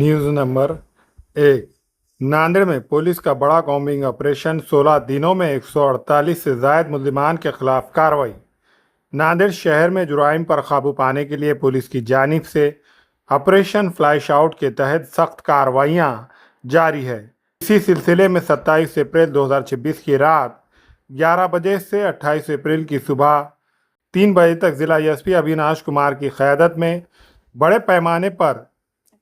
News number 1। Nanded में police का बड़ा कॉम्बिंग ऑपरेशन, 16 दिनों में 148 से ज़ायद मुल्ज़िमान के खिलाफ कार्रवाई। नांदेड़ शहर में जुराइम पर काबू पाने के लिए पुलिस की जानिब से ऑपरेशन फ्लैश आउट के तहत सख्त कार्रवाइयाँ जारी है। इसी सिलसिले में 27 अप्रैल 2026 की रात 11 बजे से 28 अप्रैल की सुबह 3 बजे तक जिला एसपी अविनाश कुमार की क़यादत में बड़े पैमाने पर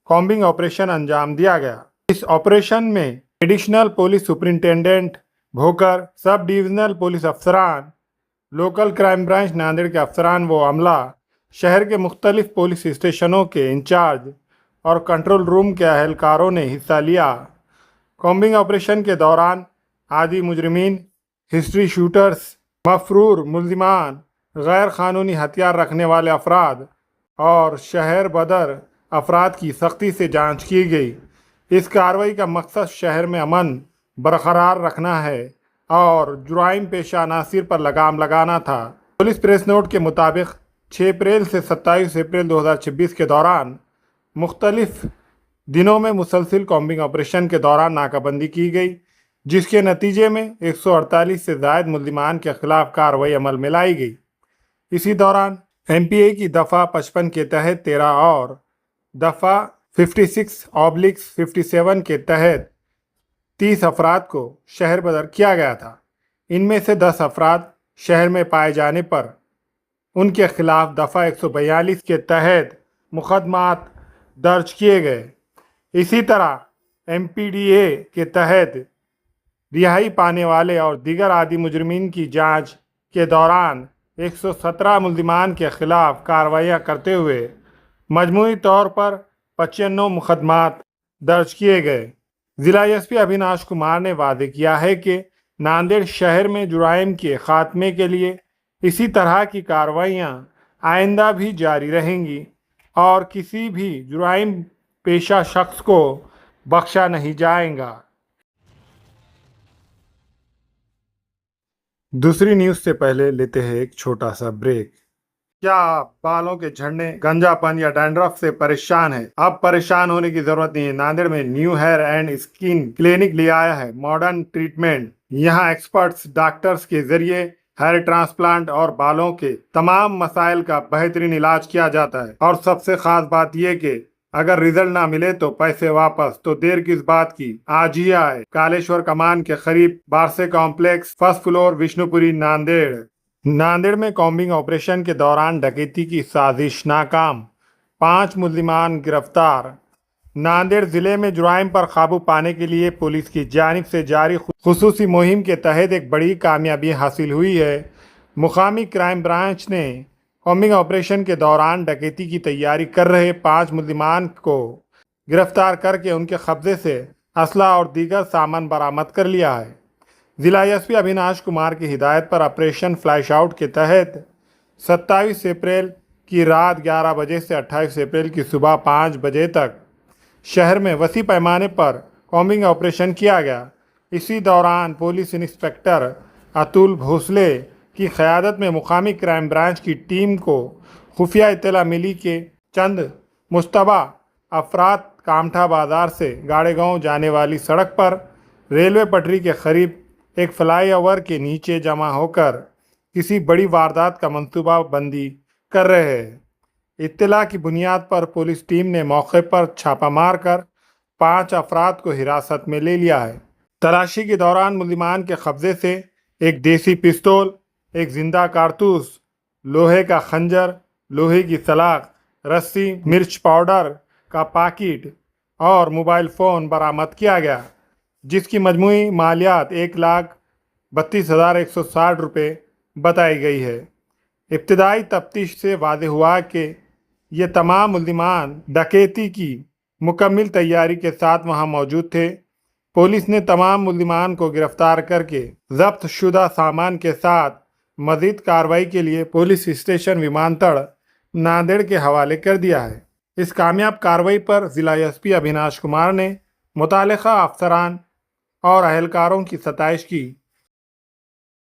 कॉम्बिंग ऑपरेशन अंजाम दिया गया। इस ऑपरेशन में additional police superintendent Bhokar, sub divisional police अफसरान, लोकल क्राइम ब्रांच नांदेड़ के अफसरान व अमला, शहर के मुख्तलिफ पुलिस स्टेशनों के इंचार्ज और कंट्रोल रूम के अहलकारों ने हिस्सा लिया। कॉम्बिंग ऑपरेशन के दौरान आदी मुजरिमीन, हिस्ट्री शूटर्स, मफरूर मुल्जिमान, गैर कानूनी हथियार रखने वाले अफराद और शहर बदर अफराद की सख्ती से जांच की गई। इस कार्रवाई का मकसद शहर में अमन बरकरार रखना है और जुराइम पेशा अनासिर पर लगाम लगाना था। पुलिस प्रेस नोट के मुताबिक 6 अप्रैल से 27 अप्रैल 2026 के दौरान मुख्तलिफ दिनों में मुसलसिल कॉम्बिंग ऑपरेशन के दौरान नाकाबंदी की गई, जिसके नतीजे में 148 से ज़ायद मुल्ज़िमान के खिलाफ कार्रवाई अमल में लाई गई। इसी दौरान MPA की दफ़ा 55 के तहत 13 और दफ़ा 56/57 के तहत 30 अफराद को शहर बदर किया गया था। इनमें से 10 अफराद शहर में पाए जाने पर उनके खिलाफ दफ़ा 142 के तहत मुकदमात दर्ज किए गए। इसी तरह MPDA के तहत रिहाई पाने वाले और दीगर आदि मुजरिमीन की जांच के दौरान 117 मुल्ज़िमान के खिलाफ कार्रवाइयाँ करते हुए मजमूई तौर पर 95 मुकदमात दर्ज किए गए। ज़िला एसपी अविनाश कुमार ने वादे किया है कि नांदेड़ शहर में जुराइम के खात्मे के लिए इसी तरह की कार्रवाइयाँ आइंदा भी जारी रहेंगी और किसी भी जुराइम पेशा शख्स को बख्शा नहीं जाएगा। दूसरी न्यूज़ से पहले लेते हैं एक छोटा सा ब्रेक। क्या आप बालों के झड़ने, गंजापन या डैंड्रफ से परेशान हैं? अब परेशान होने की जरूरत नहीं है। नांदेड़ में new hair and skin clinic ले आया है मॉडर्न ट्रीटमेंट। यहाँ एक्सपर्ट्स डॉक्टर्स के जरिए हेयर ट्रांसप्लांट और बालों के तमाम मसाइल का बेहतरीन इलाज किया जाता है। और सबसे खास बात यह कि अगर रिजल्ट ना मिले तो पैसे वापस। तो देर किस बात की, आज ही आए कालेश्वर कमान के करीब बारसे complex, first floor, Vishnupuri, Nanded. Nanded में कॉम्बिंग ऑपरेशन के दौरान डकैती की साजिश नाकाम, 5 मुल्ज़िमान गिरफ्तार। नांदेड़ जिले में जुराइम पर काबू पाने के लिए पुलिस की जानिब से जारी खुसूसी मुहिम के तहत एक बड़ी कामयाबी हासिल हुई है। मुकामी क्राइम ब्रांच ने कॉम्बिंग ऑपरेशन के दौरान डकैती की तैयारी कर रहे 5 मुल्ज़िमान को गिरफ्तार करके उनके कब्जे से असला और दीगर सामान बरामद कर लिया है। जिला एसपी अविनाश कुमार की हिदायत पर ऑपरेशन फ्लैश आउट के तहत 27 अप्रैल की रात 11 बजे से 28 अप्रैल की सुबह 5 बजे तक शहर में वसी पैमाने पर कॉम्बिंग ऑपरेशन किया गया। इसी दौरान पुलिस इंस्पेक्टर अतुल भोसले की क़यादत में मुकामी क्राइम ब्रांच की टीम को खुफिया इत्तला मिली कि चंद मुश्तबा अफराद कामठा बाज़ार से गाड़ेगांव जाने वाली सड़क पर रेलवे पटरी के करीब एक फ्लाईओवर के नीचे जमा होकर किसी बड़ी वारदात का मंसूबा बंदी कर रहे हैं। इत्तला की बुनियाद पर पुलिस टीम ने मौके पर छापा मारकर 5 अफराद को हिरासत में ले लिया है। तलाशी के दौरान मुल्ज़िमान के कब्जे से एक देसी पिस्तौल, एक जिंदा कारतूस, लोहे का खंजर, लोहे की सलाख, रस्सी, मिर्च पाउडर का पैकेट और मोबाइल फ़ोन बरामद किया गया, जिसकी मजमूई मालियात 1,32,160 रुपये बताई गई है। इब्तिदाई तफ्तीश से वाज़ेह हुआ कि ये तमाम मुल्ज़िमान डकैती की मुकम्मल तैयारी के साथ वहां मौजूद थे। पुलिस ने तमाम मुल्ज़िमान को गिरफ्तार करके जब्त शुदा सामान के साथ मज़ीद कार्रवाई के लिए पुलिस स्टेशन विमानतड़ नांदेड़ के हवाले कर दिया है। इस कामयाब कार्रवाई पर ज़िला एसपी अविनाश कुमार ने मुताल्लिक़ा अफसरान और अहलकारों की सताइश की।